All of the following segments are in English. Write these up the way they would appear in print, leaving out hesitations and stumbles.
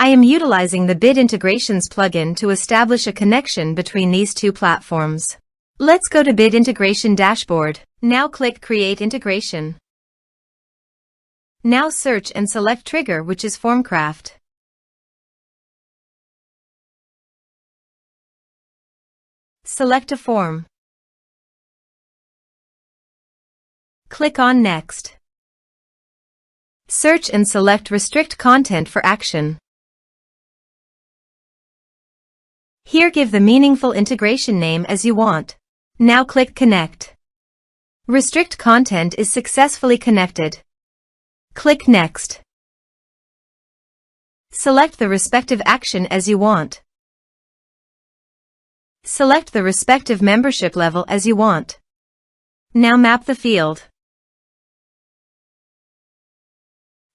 I am utilizing the Bit Integrations plugin to establish a connection between these two platforms. Let's go to Bit Integration Dashboard. Now click Create Integration. Now search and select trigger, which is FormCraft. Select a form. Click on Next. Search and select RestrictContent for action. Here give the meaningful integration name as you want. Now click Connect. RestrictContent is successfully connected. Click Next. Select the respective action as you want. Select the respective membership level as you want. Now map the field.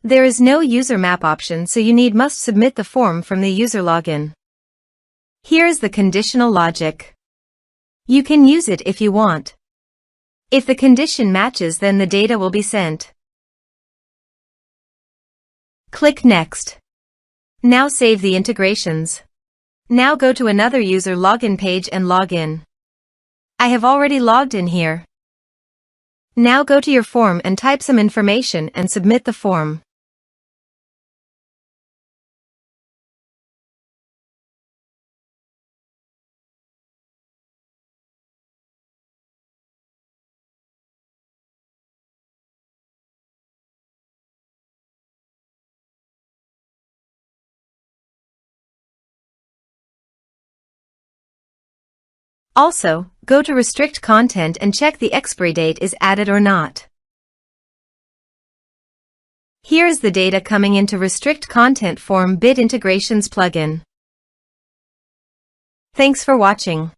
There is no user map option, so you must submit the form from the user login. Here is the conditional logic. You can use it if you want. If the condition matches, then the data will be sent. Click Next. Now save the integrations. Now go to another user login page and log in. I have already logged in here. Now go to your form and type some information and submit the form. Also, go to RestrictContent and check the expiry date is added or not. Here is the data coming into RestrictContent form Bit Integrations plugin. Thanks for watching.